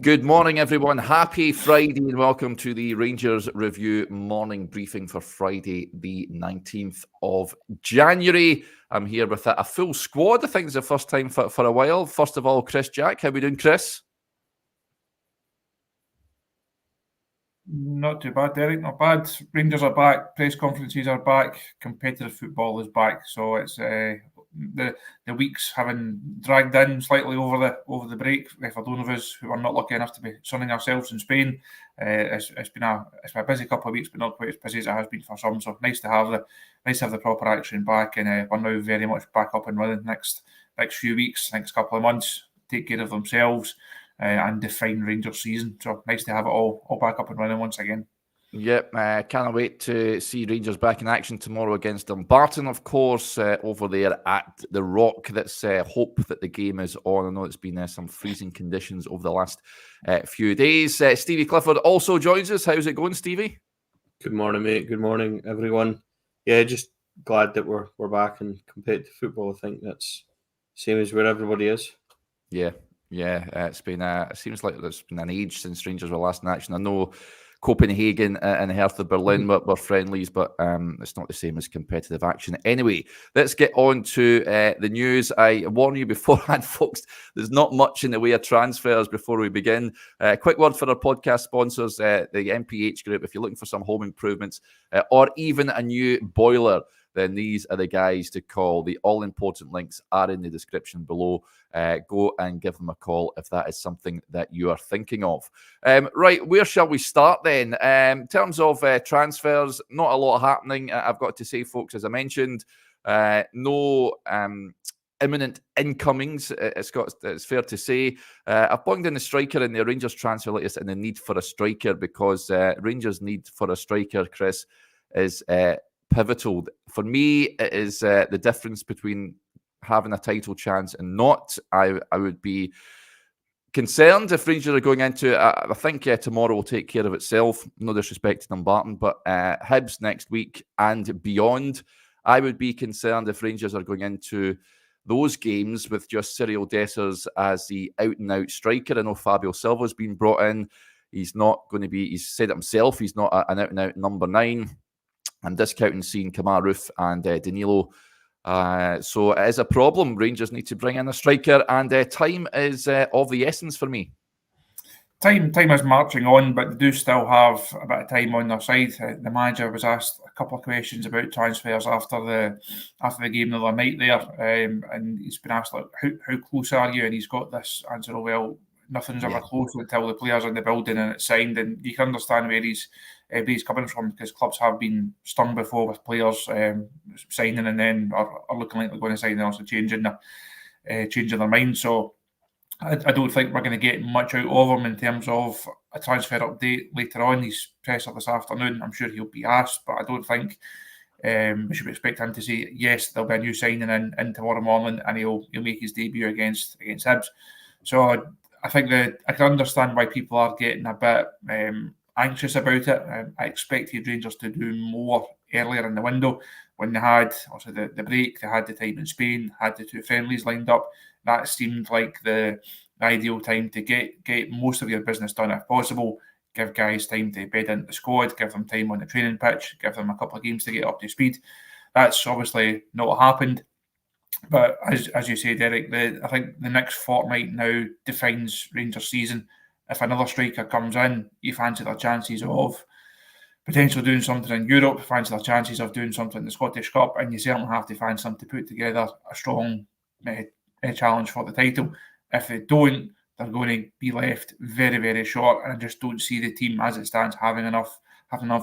Good morning, everyone. Happy Friday and welcome to the Rangers Review morning briefing for Friday, the 19th of January. I'm here with a full squad. I think it's the first time for a while. First of all, Chris Jack. How are we doing, Chris? Not too bad, Derek. Not bad. Rangers are back. Press conferences are back. Competitive football is back. So it's the weeks having dragged in slightly over the break. For those of us who are not lucky enough to be sunning ourselves in Spain, it's been a busy couple of weeks, but not quite as busy as it has been for some. So nice to have the proper action back, and we're now very much back up and running. Next few weeks, next couple of months, take care of themselves. And define Rangers season. So nice to have it all back up and running once again. Yep, can't wait to see Rangers back in action tomorrow against Dumbarton, of course, over there at the Rock. Let's hope that the game is on. I know it's been some freezing conditions over the last few days. Stevie Clifford also joins us. How's it going, Stevie? Good morning, mate. Good morning, everyone. Yeah, just glad that we're back in competitive football. I think that's the same as where everybody is. Yeah, it's been it seems like it's been an age since Rangers were last in action. I know Copenhagen and Hertha Berlin were friendlies, but it's not the same as competitive action. Anyway, let's get on to the news. I warn you beforehand, folks, there's not much in the way of transfers before we begin. Quick word for our podcast sponsors, the MPH Group. If you're looking for some home improvements or even a new boiler, then these are the guys to call. The all-important links are in the description below. Go and give them a call if that is something that you are thinking of. Right, where shall we start then? In terms of transfers, not a lot happening, I've got to say, folks, as I mentioned. No imminent incomings, it's fair to say. I've plugged in the striker in the Rangers transfer latest and the need for a striker because Rangers' need for a striker, Chris, is pivotal. For me, it is the difference between having a title chance and not. I would be concerned if Rangers are going into I think tomorrow will take care of itself. No disrespect to Dumbarton, but Hibs next week and beyond. I would be concerned if Rangers are going into those games with just Cyril Dessers as the out-and-out striker. I know Fabio Silva's been brought in. He's not going to be, he's said it himself, he's not an out-and-out number 9. I'm discounting seeing Kamaru and Danilo. So it is a problem. Rangers need to bring in a striker, and time is of the essence for me. Time is marching on, but they do still have a bit of time on their side. The manager was asked a couple of questions about transfers after the game the other night there, and he's been asked, like, how close are you? And he's got this answer, oh, well, nothing's ever close until the players in the building and it's signed. And you can understand where he's coming from, because clubs have been stung before with players signing and then are looking like they're going to sign and also changing their mind. So I don't think we're going to get much out of him in terms of a transfer update later on. He's presser this afternoon. I'm sure he'll be asked, but I don't think we should expect him to say yes, there'll be a new signing in tomorrow morning and he'll make his debut against Hibs. So I think that I can understand why people are getting a bit anxious about it. I expected Rangers to do more earlier in the window when they had also the break, they had the time in Spain, had the 2 friendlies lined up. That seemed like the ideal time to get most of your business done if possible. Give guys time to bed into the squad, give them time on the training pitch, give them a couple of games to get up to speed. That's obviously not happened. But as you say, Derek, I think the next fortnight now defines Rangers' season. If another striker comes in, you fancy their chances of potentially doing something in Europe, fancy their chances of doing something in the Scottish Cup, and you certainly have to find something to put together a strong challenge for the title. If they don't, they're going to be left very, very short, and I just don't see the team as it stands having enough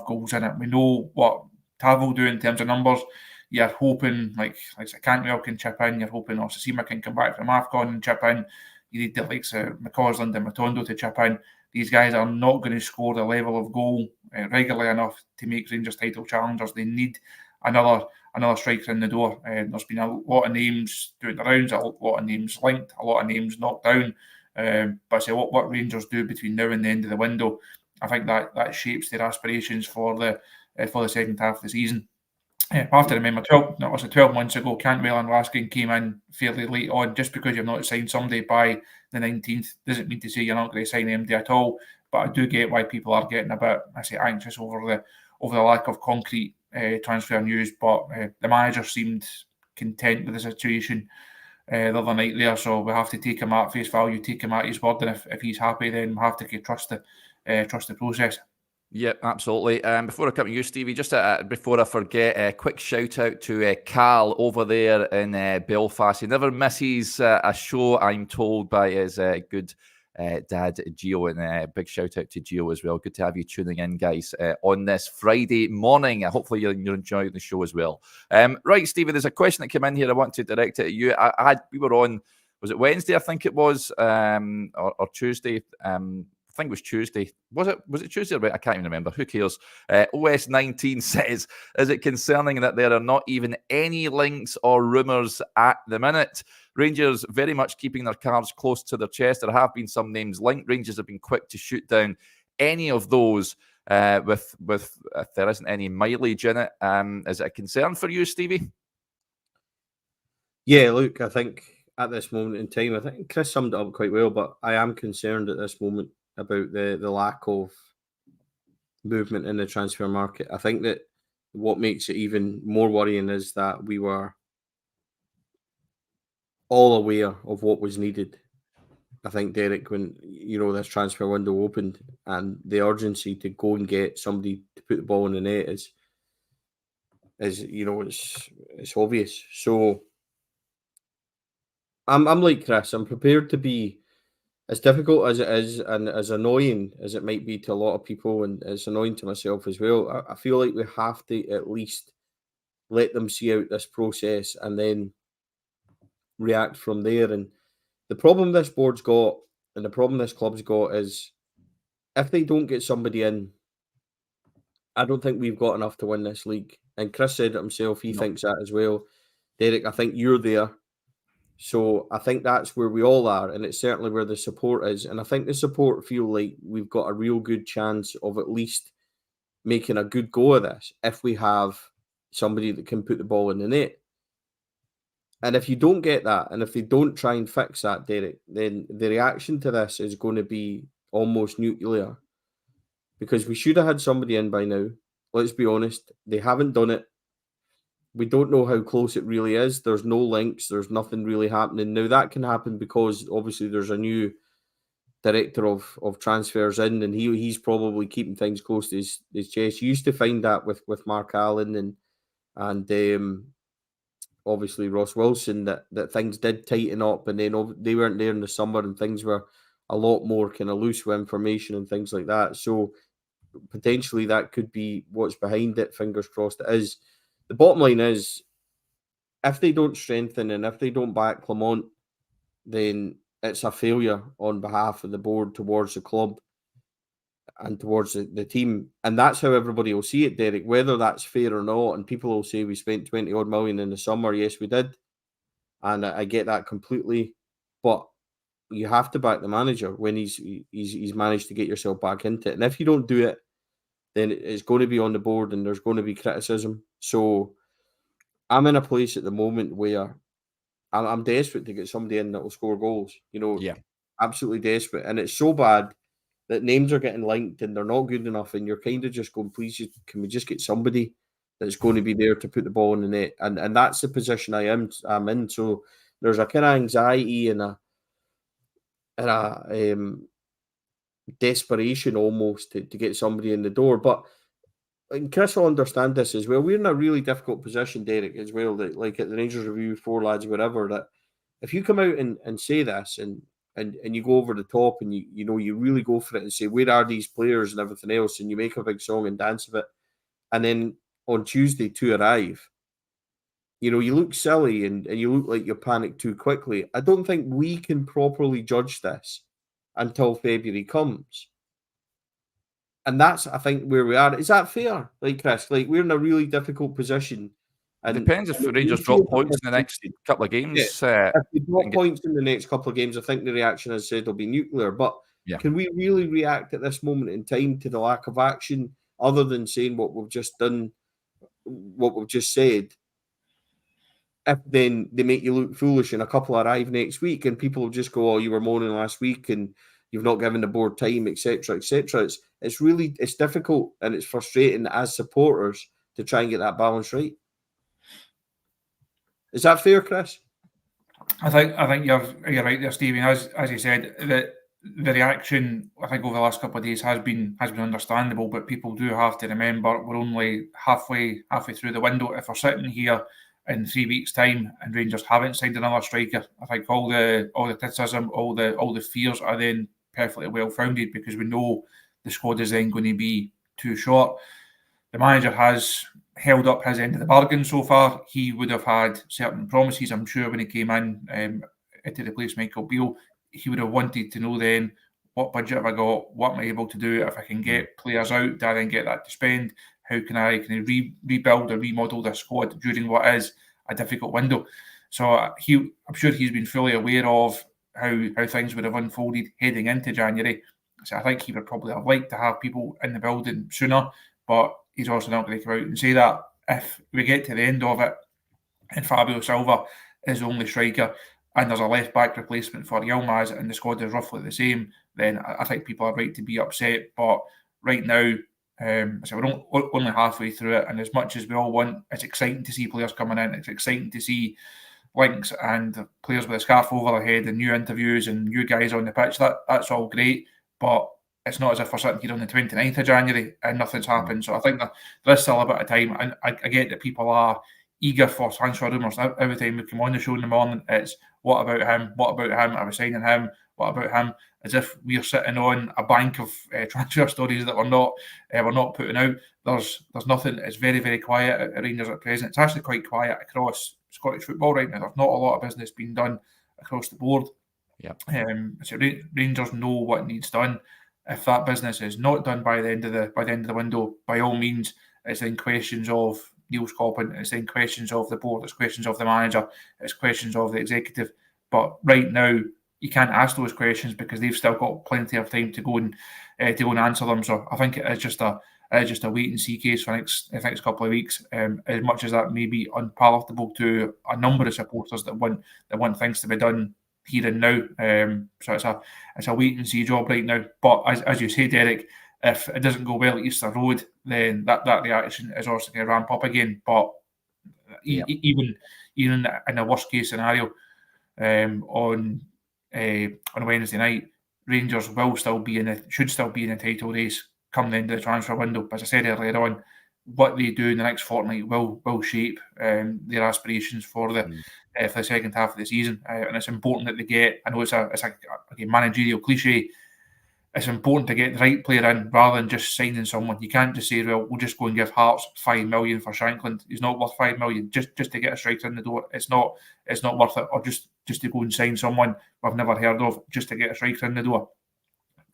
goals in it. We know what Tav will do in terms of numbers. You're hoping like Cancun can chip in. You're hoping Osasima can come back from AFCON and chip in. You need the likes of McCausland and Matondo to chip in. These guys are not going to score the level of goal regularly enough to make Rangers title challengers. They need another striker in the door. There's been a lot of names doing the rounds, a lot of names linked, a lot of names knocked down. But I say what Rangers do between now and the end of the window, I think that shapes their aspirations for the second half of the season. I have to remember 12 months ago, Cantwell and Raskin came in fairly late on. Just because you've not signed somebody by the 19th. Doesn't mean to say you're not going to sign MD at all, but I do get why people are getting a bit, anxious over the lack of concrete transfer news. But the manager seemed content with the situation the other night there, so we have to take him at face value, take him at his word, and if he's happy, then we have to trust the process. Yeah, absolutely. Before I come to you, Stevie, just before I forget, a quick shout out to Cal over there in Belfast. He never misses a show, I'm told, by his good dad, Gio, and big shout out to Gio as well. Good to have you tuning in, guys, on this Friday morning. Hopefully you're enjoying the show as well. Right, Stevie, there's a question that came in here. I want to direct it at you. We were on, was it Wednesday, I think it was, or Tuesday? I think it was Tuesday. Was it Tuesday or I can't even remember. Who cares? OS19 says, is it concerning that there are not even any links or rumours at the minute? Rangers very much keeping their cards close to their chest. There have been some names linked. Rangers have been quick to shoot down any of those with if there isn't any mileage in it. Is it a concern for you, Stevie? Yeah, look, I think at this moment in time, I think Chris summed it up quite well, but I am concerned at this moment about the lack of movement in the transfer market. I think that what makes it even more worrying is that we were all aware of what was needed. I think, Derek, when this transfer window opened and the urgency to go and get somebody to put the ball in the net is it's obvious. So I'm like Chris. I'm prepared to be as difficult as it is and as annoying as it might be to a lot of people, and it's annoying to myself as well. I feel like we have to at least let them see out this process and then react from there. And the problem this board's got and the problem this club's got is if they don't get somebody in, I don't think we've got enough to win this league. And Chris said it himself, he thinks that as well. Derek, I think you're there. So I think that's where we all are, and it's certainly where the support is. And I think the support feel like we've got a real good chance of at least making a good go of this if we have somebody that can put the ball in the net. And if you don't get that, and if they don't try and fix that, Derek, then the reaction to this is going to be almost nuclear. Because we should have had somebody in by now. Let's be honest. They haven't done it. We don't know how close it really is. There's no links. There's nothing really happening. Now, that can happen because obviously there's a new director of transfers in, and he's probably keeping things close to his chest. You used to find that with Mark Allen and obviously Ross Wilson, that things did tighten up, and then they weren't there in the summer and things were a lot more kind of loose with information and things like that. So potentially that could be what's behind it. Fingers crossed it is. The bottom line is, if they don't strengthen and if they don't back Clement, then it's a failure on behalf of the board towards the club and towards the team. And that's how everybody will see it, Derek, whether that's fair or not. And people will say we spent 20 odd million in the summer. Yes, we did. And I get that completely. But you have to back the manager when he's managed to get yourself back into it. And if you don't do it, then it's going to be on the board and there's going to be criticism. So I'm in a place at the moment where I'm desperate to get somebody in that will score goals. Yeah, absolutely desperate. And it's so bad that names are getting linked and they're not good enough. And you're kind of just going, please, can we just get somebody that's going to be there to put the ball in the net? And that's the position I'm in. So there's a kind of anxiety and a desperation almost to get somebody in the door. But and Chris will understand this as well. We're in a really difficult position, Derek, as well. That like at the Rangers Review, 4 lads, whatever, that if you come out and say this and you go over the top and you really go for it and say, where are these players and everything else, and you make a big song and dance of it, and then on Tuesday to arrive, you look silly and you look like you panic too quickly. I don't think we can properly judge this until February comes. And that's, I think, where we are. Is that fair? Like, Chris, like we're in a really difficult position. And it depends if Rangers drop points in the next couple of games. Yeah. If they drop points in the next couple of games, I think the reaction, as said, will be nuclear. But can we really react at this moment in time to the lack of action, other than saying what we've just done, what we've just said? if then they make you look foolish and a couple arrive next week and people will just go, oh, you were moaning last week and you've not given the board time, etc., etc. It's difficult and it's frustrating as supporters to try and get that balance right. Is that fair, Chris? I think you're right there, Stevie. As you said, the reaction I think over the last couple of days has been understandable, but people do have to remember we're only halfway through the window. If we're sitting here in 3 weeks' time and Rangers haven't signed another striker, I think all the criticism, all the fears are then perfectly well founded, because we know the squad is then going to be too short. The manager has held up his end of the bargain so far. He would have had certain promises, I'm sure, when he came in to replace Michael Beale. He would have wanted to know then, what budget have I got? What am I able to do? If I can get players out, do I then get that to spend? How can I rebuild or remodel the squad during what is a difficult window? So I'm sure he's been fully aware of how things would have unfolded heading into January. So I think he would probably have liked to have people in the building sooner, but he's also not going to come out and say that. If we get to the end of it and Fabio Silva is the only striker and there's a left-back replacement for Yilmaz and the squad is roughly the same, then I think people are right to be upset. But right now, so we're only halfway through it, and as much as we all want, it's exciting to see players coming in. It's exciting to see links and players with a scarf over their head and new interviews and new guys on the pitch. That's all great, but it's not as if we're sitting here on the 29th of January and nothing's happened. So I think that there's still a bit of time. And I get that people are eager for transfer rumours. Every time we come on the show in the morning, it's what about him? What about him? Are we signing him? What about him? As if we're sitting on a bank of transfer stories that we're not putting out. There's nothing. It's very, very quiet at Rangers at present. It's actually quite quiet across Scottish football right now. There's not a lot of business being done across the board. Yeah. So Rangers know what needs done. If that business is not done by the end of the window, by all means, it's then questions of Neil Scotland, it's then questions of the board, it's questions of the manager, it's questions of the executive. But right now, you can't ask those questions because they've still got plenty of time to go and answer them. So I think it is just a wait and see case for the next couple of weeks. As much as that may be unpalatable to a number of supporters that want things to be done here and now. So it's a wait and see job right now. But as you say, Derek, if it doesn't go well at Easter Road, then that reaction is also going to ramp up again. But even in a worst case scenario, on Wednesday night, Rangers should still be in the title race come the end of the transfer window. But as I said earlier on, what they do in the next fortnight will shape their aspirations for the second half of the season, and it's important that they get. I know it's a managerial cliche. It's important to get the right player in rather than just signing someone. You can't just say, well, we'll just go and give Hearts $5 million for Shankland. He's not worth $5 million just to get a striker in the door. It's not worth it. Or just to go and sign someone we've never heard of just to get a striker in the door.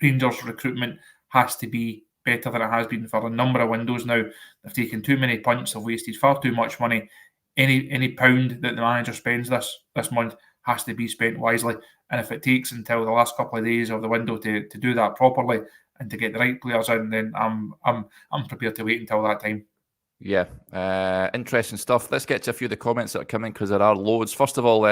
Rangers recruitment has to be better than it has been for a number of windows now. They've taken too many punts. They've wasted far too much money. Any pound that the manager spends this month has to be spent wisely. And if it takes until the last couple of days of the window to do that properly and to get the right players in, then I'm prepared to wait until that time. Yeah, interesting stuff. Let's get to a few of the comments that are coming because there are loads. First of all,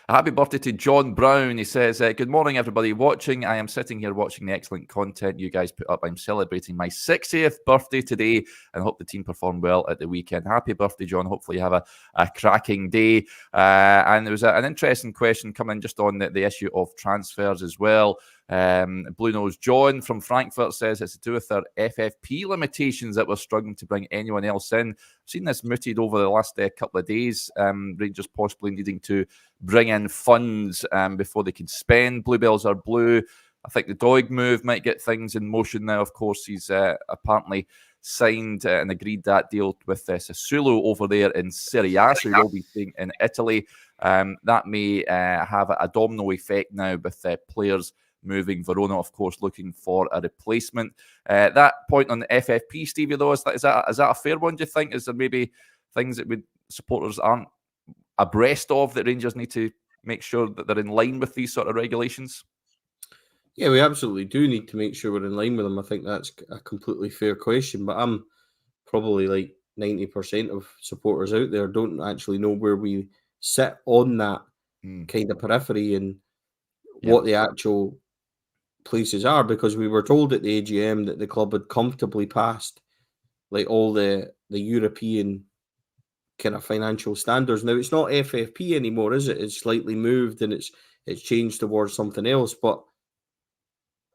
happy birthday to John Brown. He says, good morning, everybody watching. I am sitting here watching the excellent content you guys put up. I'm celebrating my 60th birthday today and hope the team perform well at the weekend. Happy birthday, John. Hopefully you have a cracking day. And there was an interesting question coming just on the issue of transfers as well. Blue Nose John from Frankfurt says it's to do with their FFP limitations that we're struggling to bring anyone else in. I've seen this mooted over the last couple of days. Rangers possibly needing to bring in funds before they can spend. Bluebells are blue. I think the Doig move might get things in motion now. Of course, he's apparently signed and agreed that deal with Sassuolo over there in Serie A, so he will be staying in Italy. That may have a domino effect now with players moving. Verona, of course, looking for a replacement. That point on the FFP, Stevie, though, is that a fair one, do you think? Is there maybe things that supporters aren't abreast of that Rangers need to make sure that they're in line with these sort of regulations? Yeah, we absolutely do need to make sure we're in line with them. I think that's a completely fair question, but I'm probably like 90% of supporters out there don't actually know where we sit on that kind of periphery and what the actual places are, because we were told at the AGM that the club had comfortably passed like all the European kind of financial standards. Now it's not FFP anymore, is it? It's slightly moved and it's changed towards something else. But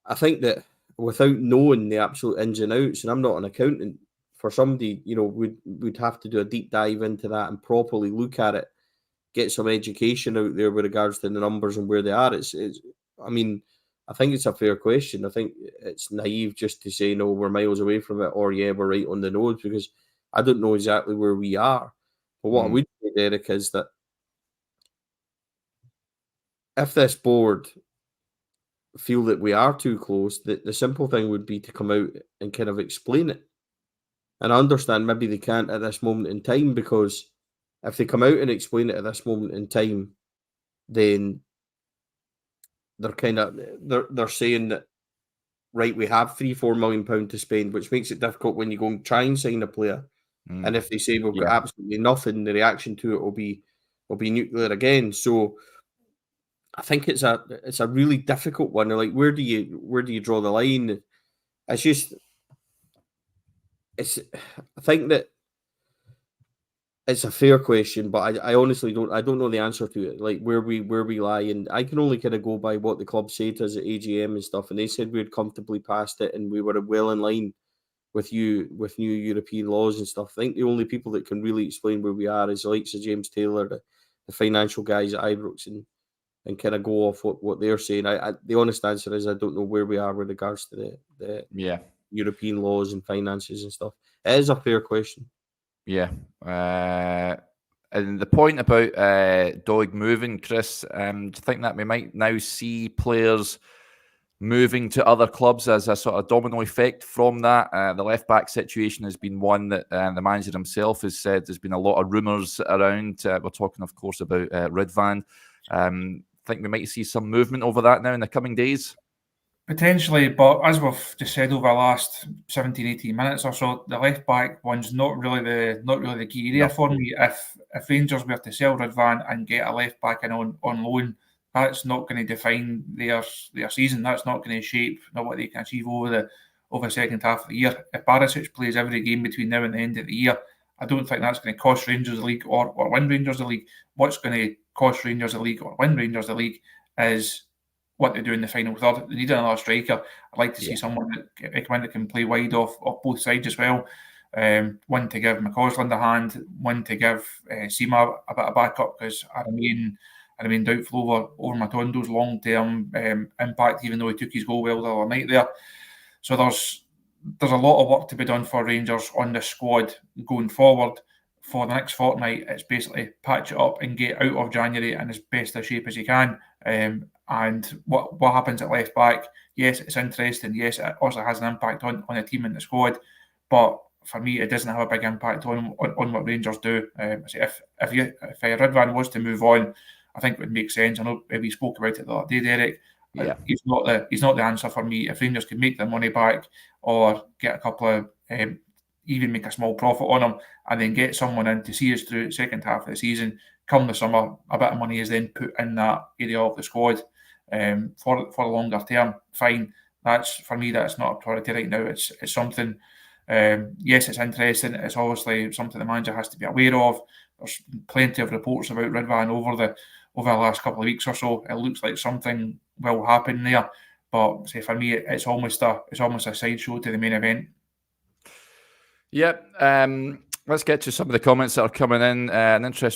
I think that without knowing the absolute ins and outs, and I'm not an accountant, for somebody, would have to do a deep dive into that and properly look at it, get some education out there with regards to the numbers and where they are. I mean, I think it's a fair question. I think it's naive just to say, no, we're miles away from it, or yeah, we're right on the nose, because I don't know exactly where we are. But what I would say, Derek, is that if this board feel that we are too close, the simple thing would be to come out and kind of explain it. And I understand maybe they can't at this moment in time, because if they come out and explain it at this moment in time, then they're saying that, right, we have £3-4 million to spend, which makes it difficult when you go and try and sign a player. And if they say we've got absolutely nothing, the reaction to it will be nuclear again. So I think it's a really difficult one. Like, where do you draw the line? I think that it's a fair question, but I honestly don't know the answer to it. Like, where we lie, and I can only kind of go by what the club said to us at AGM and stuff, and they said we had comfortably passed it and we were well in line with new European laws and stuff. I think the only people that can really explain where we are is the likes of James Taylor, the financial guys at Ibrox, and kind of go off what they're saying. The honest answer is I don't know where we are with regards to the European laws and finances and stuff. It is a fair question. Yeah. And the point about Doig moving, Chris, do you think that we might now see players moving to other clubs as a sort of domino effect from that? The left-back situation has been one that the manager himself has said there's been a lot of rumours around. We're talking, of course, about Ridvan. Think we might see some movement over that now in the coming days? Potentially, but as we've just said over the last 17, 18 minutes or so, the left back one's not really the key area for me. If Rangers were to sell Ridvan and get a left back in on loan, that's not going to define their season. That's not going to shape what they can achieve over the second half of the year. If Barisic plays every game between now and the end of the year, I don't think that's going to cost Rangers the league or win Rangers the league. What's going to cost Rangers the league or win Rangers the league is what they do in the final third. They need another striker. I'd like to see someone that can play wide off both sides as well. One to give McCausland a hand, one to give Seema a bit of backup, because I remain doubtful over Matondo's long-term impact, even though he took his goal well the other night there. So there's a lot of work to be done for Rangers on the squad going forward. For the next fortnight, it's basically patch it up and get out of January in as best a shape as you can. And what happens at left back? Yes, it's interesting. Yes, it also has an impact on the team and the squad. But for me, it doesn't have a big impact on what Rangers do. If Ridvan was to move on, I think it would make sense. I know we spoke about it the other day, Derek. Yeah. He's not the answer for me. If Rangers could make their money back or get a couple of even make a small profit on him and then get someone in to see us through the second half of the season, come the summer, a bit of money is then put in that area of the squad for the longer term. Fine. For me, that's not a priority right now. It's something. Yes, it's interesting. It's obviously something the manager has to be aware of. There's plenty of reports about Ridvan over the last couple of weeks or so. It looks like something will happen there. But say for me, it's almost a sideshow to the main event. Yep. Let's get to some of the comments that are coming in.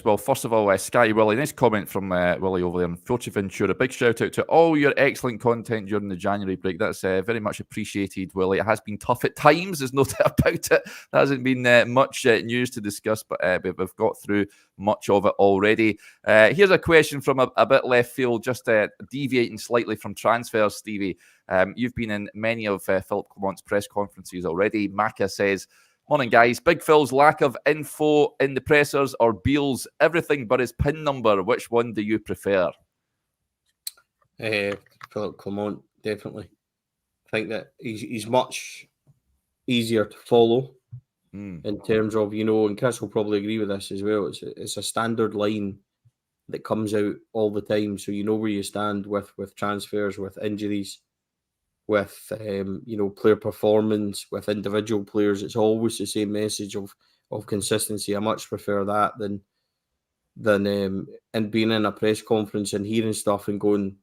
Well, first of all, Sky Willie, nice comment from Willie over there in Fuerteventura. Big shout out to all your excellent content during the January break. That's very much appreciated, Willie. It has been tough at times, there's no doubt about it. There hasn't been much news to discuss, but we've got through much of it already. Here's a question from a bit left field, just deviating slightly from transfers, Stevie. You've been in many of Philip Clement's press conferences already. Maka says, morning, guys. Big Phil's lack of info in the pressers or Beale's everything but his PIN number. Which one do you prefer? Philip Clement, definitely. I think that he's much easier to follow in terms of, and Chris will probably agree with this as well. It's a standard line that comes out all the time, so you know where you stand with transfers, with injuries, with player performance, with individual players. It's always the same message of consistency. I much prefer that than and being in a press conference and hearing stuff and going,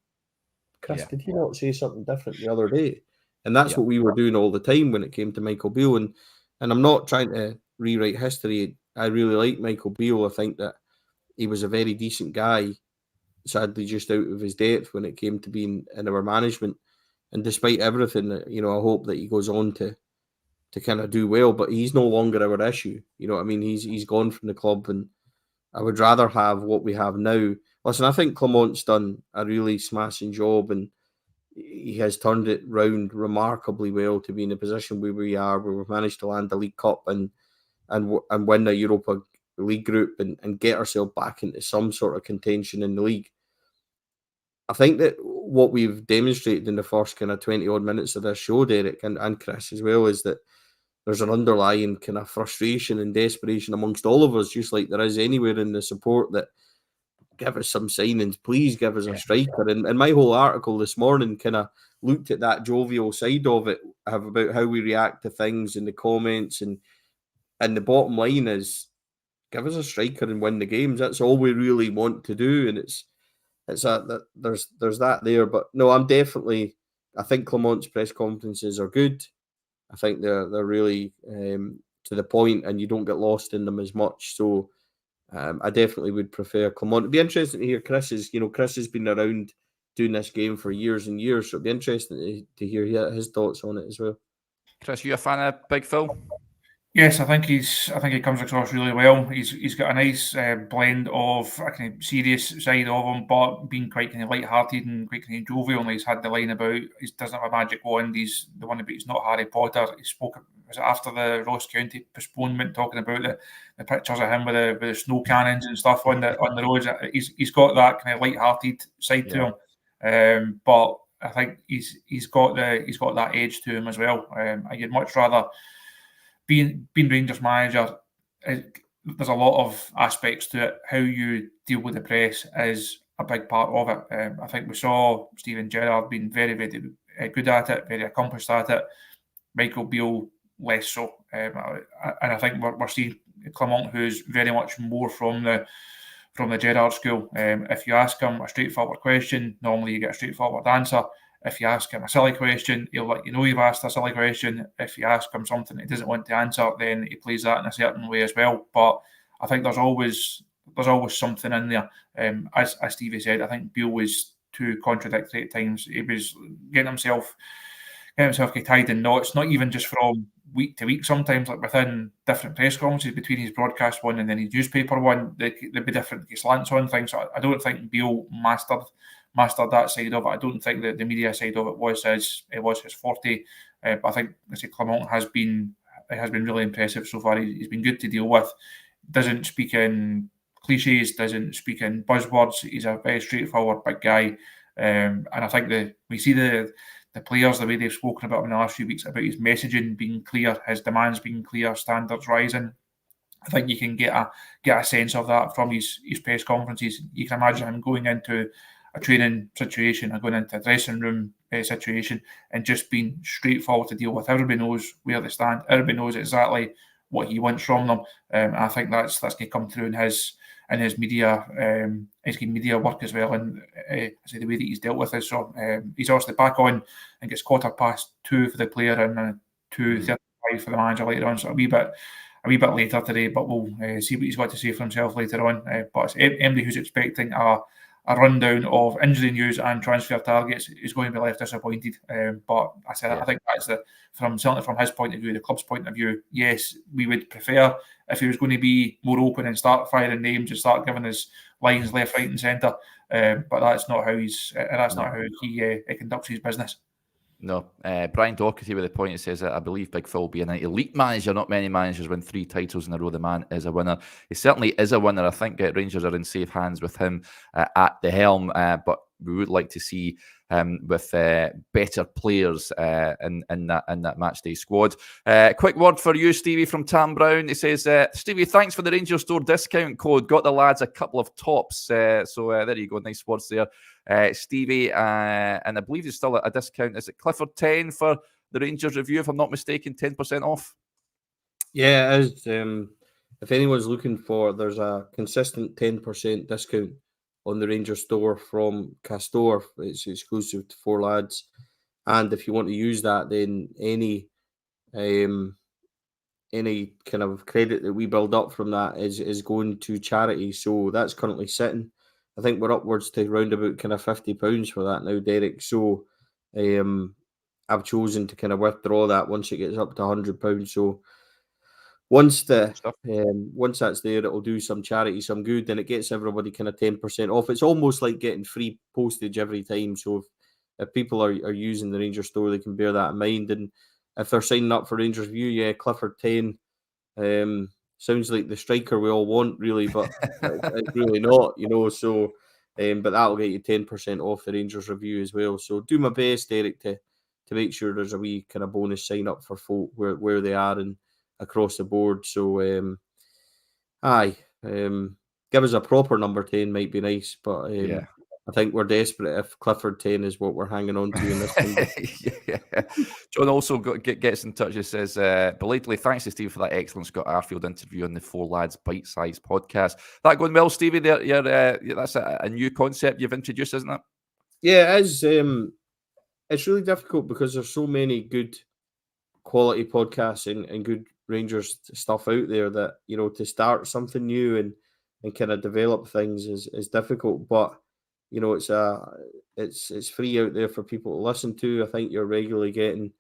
Chris, did he not say something different the other day? And that's what we were doing all the time when it came to Michael Beale. And I'm not trying to rewrite history. I really like Michael Beale. I think that he was a very decent guy, sadly just out of his depth when it came to being in our management. And despite everything, I hope that he goes on to kind of do well. But he's no longer our issue. You know what I mean? He's gone from the club, and I would rather have what we have now. Listen, I think Clement's done a really smashing job, and he has turned it round remarkably well to be in a position where we are, where we've managed to land the League Cup and win the Europa League group and get ourselves back into some sort of contention in the league. I think that what we've demonstrated in the first kind of 20 odd minutes of this show, Derek, and Chris as well, is that there's an underlying kind of frustration and desperation amongst all of us, just like there is anywhere in the support, that give us some signings, please give us a striker. And my whole article this morning kind of looked at that jovial side of it, about how we react to things in the comments, and the bottom line is, give us a striker and win the games. That's all we really want to do, and it's that there's that there. But no, I think Clement's press conferences are good. I think they're really to the point, and you don't get lost in them as much. So I definitely would prefer Clement. It'd be interesting to hear Chris's. Chris has been around doing this game for years and years, so it'd be interesting to hear his thoughts on it as well. Chris, you a fan of Big Phil? Yes, I think he comes across really well. He's got a nice blend of a kind of serious side of him, but being quite kind of light-hearted and quite kind of jovial. And he's had the line about he doesn't have a magic wand. He's the one about he's not Harry Potter. He spoke after the Ross County postponement, talking about the pictures of him with the snow cannons and stuff on the roads. He's got that kind of light-hearted side to him, but I think he's got that edge to him as well. I'd much rather. Being Rangers manager, there's a lot of aspects to it. How you deal with the press is a big part of it. I think we saw Steven Gerrard being very, very good at it, very accomplished at it. Michael Beale less so. And I think we're seeing Clement, who's very much more from the Gerrard school. If you ask him a straightforward question, normally you get a straightforward answer. If you ask him a silly question, he'll let you know you've asked a silly question. If you ask him something he doesn't want to answer, then he plays that in a certain way as well. But I think there's always something in there. As Stevie said, I think Beale was too contradictory at times. He was getting himself tied in knots, not even just from week to week. Sometimes, like within different press conferences, between his broadcast one and then his newspaper one, there'd be different slants on things. So I don't think Beale mastered that side of it. I don't think that the media side of it was his forte. But I think Clement has been really impressive so far. He's been good to deal with. Doesn't speak in cliches. Doesn't speak in buzzwords. He's a very straightforward big guy. And I think we see the players, the way they've spoken about him in the last few weeks, about his messaging being clear, his demands being clear, standards rising. I think you can get a sense of that from his press conferences. You can imagine him going into a training situation or going into a dressing room situation and just being straightforward to deal with. Everybody knows where they stand. Everybody knows exactly what he wants from them. I think that's going to come through in his media work as well, and the way that he's dealt with it. So he's obviously back on and gets 2:15 for the player and 2:35 for the manager later on. So a wee bit later today, but we'll see what he's got to say for himself later on. But anybody who's expecting a rundown of injury news and transfer targets is going to be left disappointed. But I think that's certainly from his point of view, the club's point of view. Yes, we would prefer if he was going to be more open and start firing names and start giving us lines left, right, and centre. But that's not how he conducts his business. No, Brian Doherty with the point, it says that I believe Big Phil will be an elite manager. Not many managers win 3 titles in a row. The man is a winner. He certainly is a winner. I think Rangers are in safe hands with him at the helm. But we would like to see with better players in that matchday squad. Quick word for you, Stevie, from Tam Brown. He says, Stevie, thanks for the Rangers Store discount code. Got the lads a couple of tops. So there you go. Nice words there, Stevie. And I believe there's still a discount. Is it Clifford 10 for the Rangers review, if I'm not mistaken, 10% off? Yeah, it is. If anyone's looking for, there's a consistent 10% discount on the Rangers Store from Castor. It's exclusive to 4 lads. And if you want to use that, then any kind of credit that we build up from that is going to charity. So that's currently sitting. I think we're upwards to round about kind of £50 for that now, Derek. So I've chosen to kind of withdraw that once it gets up to £100. So once that's there, it'll do some charity, some good, and it gets everybody kind of 10% off. It's almost like getting free postage every time. So if people are using the Rangers Store, they can bear that in mind. And if they're signing up for Rangers View, yeah, Clifford 10 sounds like the striker we all want, really, but it's really not, So, but that'll get you 10% off the Rangers Review as well. So do my best, Eric, to make sure there's a wee kind of bonus sign up for folk where they are and across the board. So, give us a proper number 10 might be nice, but yeah. I think we're desperate if Clifford 10 is what we're hanging on to in this one. Yeah. John also gets in touch and says, belatedly, thanks to Stevie for that excellent Scott Arfield interview on the 4 Lads Bite-Sized podcast. That going well, Stevie? That's a new concept you've introduced, isn't it? Yeah, it is. It's really difficult because there's so many good quality podcasts and good Rangers stuff out there that, to start something new and kind of develop things is difficult. But it's free out there for people to listen to. I think you're regularly getting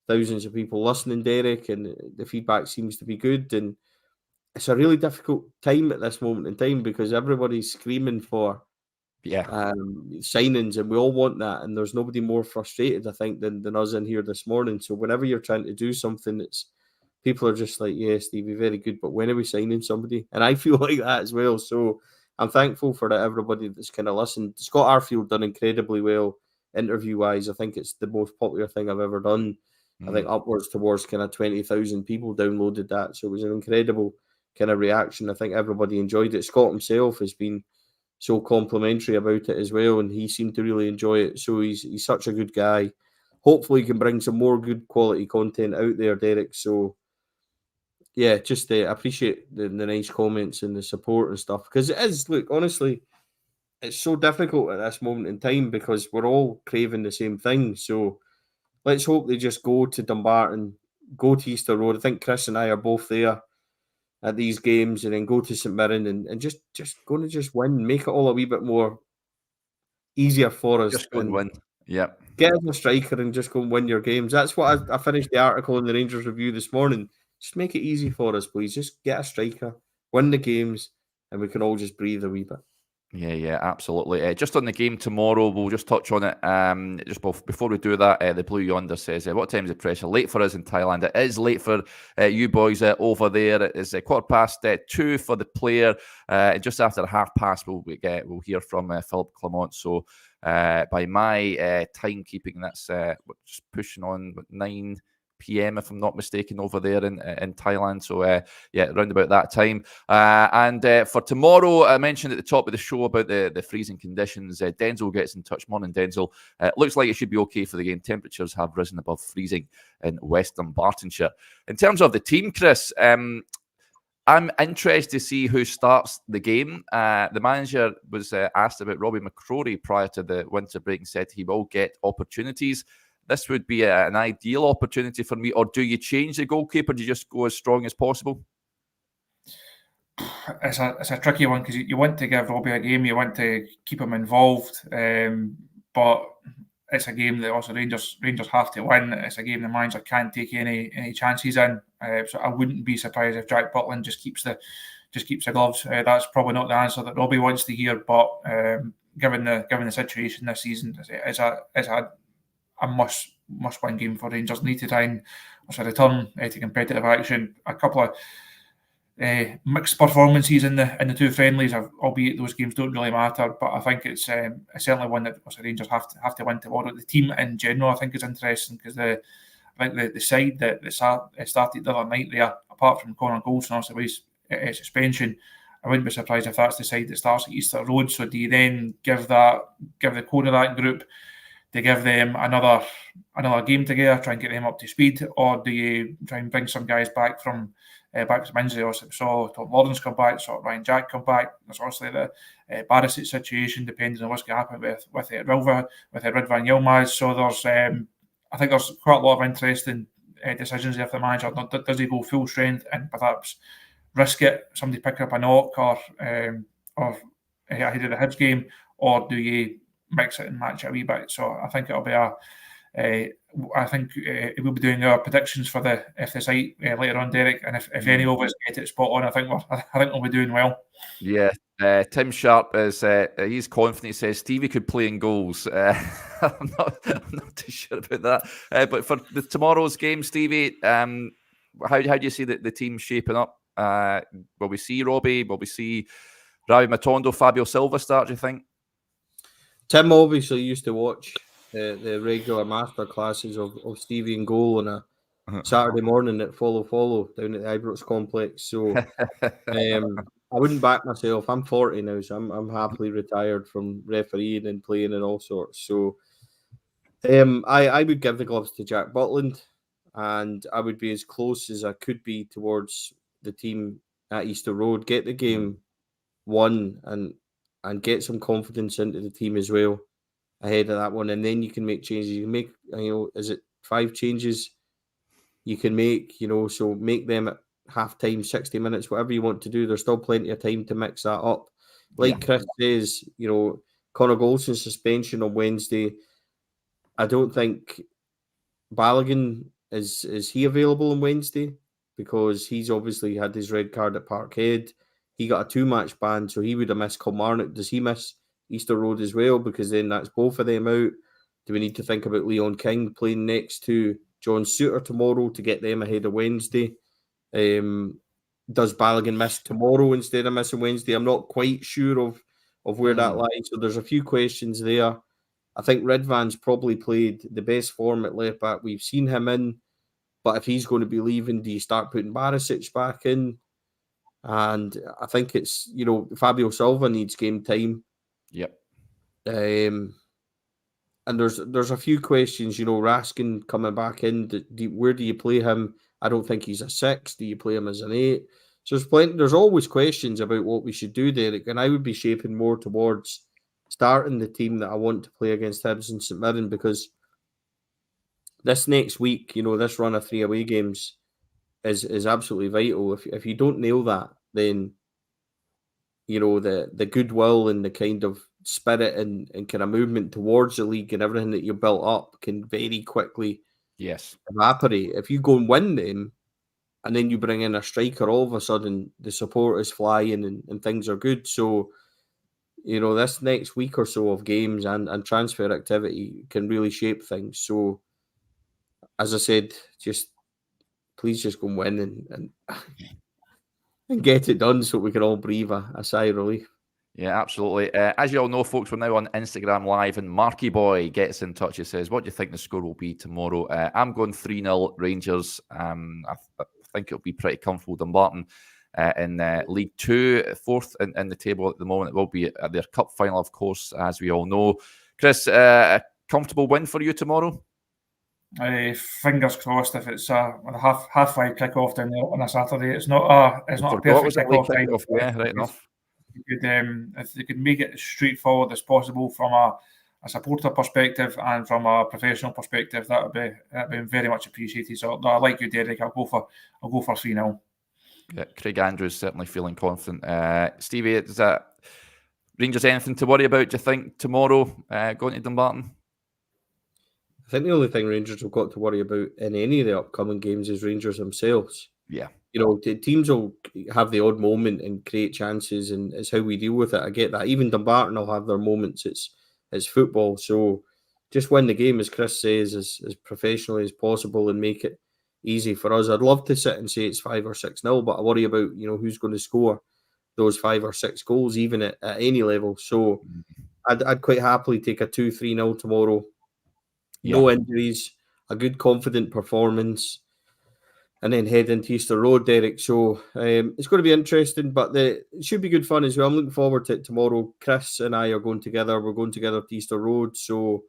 thousands of people listening, Derek, and the feedback seems to be good. And it's a really difficult time at this moment in time because everybody's screaming for signings, and we all want that. And there's nobody more frustrated, I think, than us in here this morning. So whenever you're trying to do something, people are just like, yeah, Stevie, very good, but when are we signing somebody? And I feel like that as well. So I'm thankful for that, everybody that's kind of listened. Scott Arfield done incredibly well interview-wise. I think it's the most popular thing I've ever done. I think upwards towards kind of 20,000 people downloaded that. So it was an incredible kind of reaction. I think everybody enjoyed it. Scott himself has been so complimentary about it as well, and he seemed to really enjoy it. So he's such a good guy. Hopefully he can bring some more good quality content out there, Derek. So yeah, just appreciate the nice comments and the support and stuff, because it is, look, honestly, it's so difficult at this moment in time because we're all craving the same thing. So let's hope they just go to Dumbarton, go to Easter Road. I think Chris and I are both there at these games, and then go to St Mirren and just going to just win, make it all a wee bit more easier for us. Just go and win. Yeah. Get us a striker and just go and win your games. That's what I finished the article in the Rangers Review this morning. Just make it easy for us, please. Just get a striker, win the games, and we can all just breathe a wee bit. Yeah, absolutely. Just on the game tomorrow, we'll just touch on it. Just before we do that, the Blue Yonder says, what time is the pressure? Late for us in Thailand. It is late for you boys over there. It is 2:15 for the player. Just after 2:30, we'll hear from Philip Clement. So by my timekeeping, that's just pushing on 9 p.m. if I'm not mistaken over there in Thailand. So around about that time. And for tomorrow, I mentioned at the top of the show about the freezing conditions. Denzel gets in touch. Morning, Denzel. Looks like it should be okay for the game. Temperatures have risen above freezing in Western Bartonshire. In terms of the team, Chris, I'm interested to see who starts the game. The manager was asked about Robbie McCrory prior to the winter break and said he will get opportunities. This would be an ideal opportunity for me. Or do you change the goalkeeper? Do you just go as strong as possible? It's a tricky one because you want to give Robbie a game. You want to keep him involved. But it's a game that also Rangers have to win. It's a game the manager can't take any chances in. So I wouldn't be surprised if Jack Butland just keeps the gloves. That's probably not the answer that Robbie wants to hear. But given the situation this season, it's a must-win game for Rangers. Need to try and return to competitive action. A couple of mixed performances in the two friendlies, albeit those games don't really matter. But I think it's certainly one that Rangers have to win tomorrow. The team in general, I think, is interesting because I think the side that started the other night there, apart from Conor Goldson, also with suspension, I wouldn't be surprised if that's the side that starts at Easter Road. So do you then give the core of that group, to give them another game together, try and get them up to speed, or do you try and bring some guys back from injury? Also, saw Tom Lawrence come back, saw Ryan Jack come back. There's obviously the Barisic situation, depending on what's going to happen with Ridvan Yilmaz. So there's, I think there's quite a lot of interesting decisions there for the manager. Does he go full strength and perhaps risk it, somebody picking up a knock or ahead of the Hibs game, or do you mix it and match it a wee bit? So I think it'll be we'll be doing our predictions for the site later on, Derek. And if any of us get it spot on, I think we'll be doing well. Yeah, Tim Sharp is he's confident. He says Stevie could play in goals. I'm not too sure about that. But for tomorrow's game, Stevie, how do you see the team shaping up? Will we see Robbie? Will we see Ravi Matondo, Fabio Silva start, do you think? Tim obviously used to watch the regular master classes of Stevie and goal on a Saturday morning at Follow down at the Ibrox complex. So I wouldn't back myself. I'm 40 now, so I'm happily retired from refereeing and playing and all sorts. So I would give the gloves to Jack Butland, and I would be as close as I could be towards the team at Easter Road. Get the game won and get some confidence into the team as well ahead of that one, and then you can make changes. You can make, is it 5 changes you can make, so make them at half time, 60 minutes, whatever you want to do. There's still plenty of time to mix that up. Like Chris says, Conor Goldson's suspension on Wednesday, I don't think Balogun is he available on Wednesday, because he's obviously had his red card at Parkhead. He got a 2-match ban, so he would have missed Kilmarnock. Does he miss Easter Road as well? Because then that's both of them out. Do we need to think about Leon King playing next to John Suter tomorrow to get them ahead of Wednesday? Does Balogun miss tomorrow instead of missing Wednesday? I'm not quite sure of where that lies. So there's a few questions there. I think Ridvan's probably played the best form at left back we've seen him in. But if he's going to be leaving, do you start putting Barisic back in? And I think it's, Fabio Silva needs game time. Yep. And there's a few questions, Raskin coming back in. Where do you play him? I don't think he's a 6. Do you play him as an 8? So there's always questions about what we should do, Derek. And I would be shaping more towards starting the team that I want to play against Hibs and St Mirren, because this next week, this run of 3 away games is absolutely vital. If you don't nail that, then the goodwill and the kind of spirit and kind of movement towards the league and everything that you built up can very quickly evaporate. If you go and win them and then you bring in a striker, all of a sudden the support is flying and things are good. So this next week or so of games and transfer activity can really shape things. So as I said, please just go and win and get it done so we can all breathe a sigh of relief. Yeah, absolutely. As you all know, folks, we're now on Instagram Live, and Marky Boy gets in touch. He says, what do you think the score will be tomorrow? I'm going 3-0 Rangers. I think it'll be pretty comfortable. Dumbarton in League 2, 4th in the table at the moment. It will be at their cup final, of course, as we all know. Chris, a comfortable win for you tomorrow? Fingers crossed. If it's a half 5 kickoff down there on a Saturday, it's not a perfect kickoff. Yeah, right enough. If they could make it as straightforward as possible from a supporter perspective and from a professional perspective, that'd be very much appreciated. So I like you, Derek. I'll go for 3-0. Yeah, Craig Andrews certainly feeling confident. Stevie, is that Rangers anything to worry about, do you think, tomorrow going to Dumbarton? I think the only thing Rangers have got to worry about in any of the upcoming games is Rangers themselves. Yeah. Teams will have the odd moment and create chances, and it's how we deal with it. I get that. Even Dumbarton will have their moments. It's football. So just win the game, as Chris says, as professionally as possible and make it easy for us. I'd love to sit and say it's 5 or 6-0, but I worry about, who's going to score those 5 or 6 goals, even at any level. So I'd quite happily take a 2-3-0 tomorrow. No injuries, a good confident performance, and then head into Easter Road, Derek. So it's going to be interesting, but it should be good fun as well. I'm looking forward to it tomorrow. Chris and I are going together. We're going together to Easter Road. So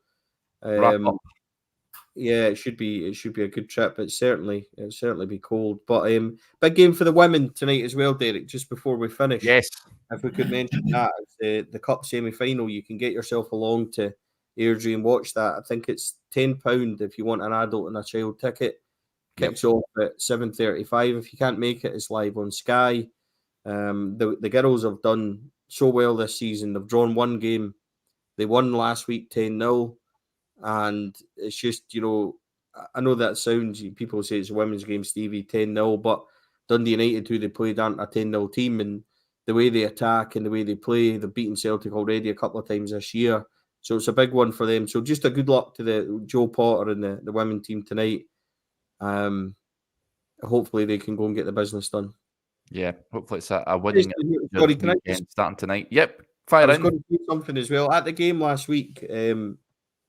yeah, it should be a good trip. It'll certainly be cold. But big game for the women tonight as well, Derek. Just before we finish, Yes, if we could mention that, it's the cup semi-final. You can get yourself along to Airdrie and watch that. I think it's £10 if you want an adult and a child ticket. Kicks off at 7:35. If you can't make it, it's live on Sky. The girls have done so well this season. They've drawn one game. They won last week 10-0. And it's just, I know that sounds, people say it's a women's game, Stevie, 10-0, but Dundee United, who they played, aren't a 10-0 team. And the way they attack and the way they play, they've beaten Celtic already a couple of times this year. So it's a big one for them. So just a good luck to the Joe Potter and the women team tonight. Hopefully they can go and get the business done. Yeah, hopefully it's a winning weekend starting tonight. Yep, I was going to do something as well. At the game last week,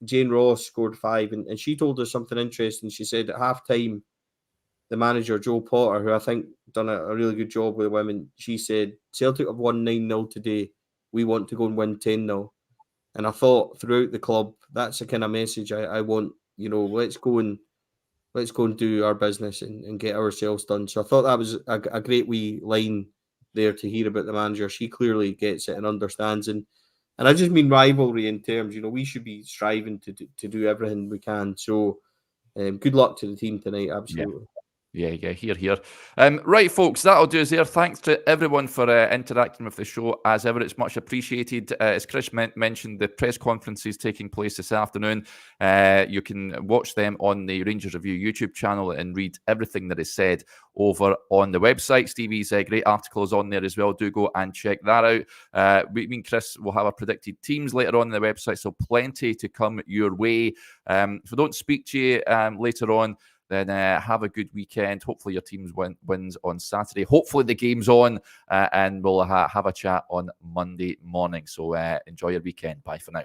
Jane Ross scored 5, and she told us something interesting. She said at half-time, the manager, Joe Potter, who I think done a really good job with the women, she said, Celtic have won 9-0 today. We want to go and win 10-0. And I thought throughout the club, that's the kind of message I want. Let's go and do our business and get ourselves done. So I thought that was a great wee line there to hear about the manager. She clearly gets it and understands. And I just mean rivalry in terms, we should be striving to do everything we can. So good luck to the team tonight. Absolutely. Yeah, here. Right, folks, that'll do us there. Thanks to everyone for interacting with the show. As ever, it's much appreciated. As Chris mentioned, the press conference is taking place this afternoon. You can watch them on the Rangers Review YouTube channel and read everything that is said over on the website. Stevie's great article is on there as well. Do go and check that out. Me and Chris will have our predicted teams later on the website, so plenty to come your way. If we don't speak to you later on, then have a good weekend. Hopefully your team wins on Saturday. Hopefully the game's on, and we'll have a chat on Monday morning. So enjoy your weekend. Bye for now.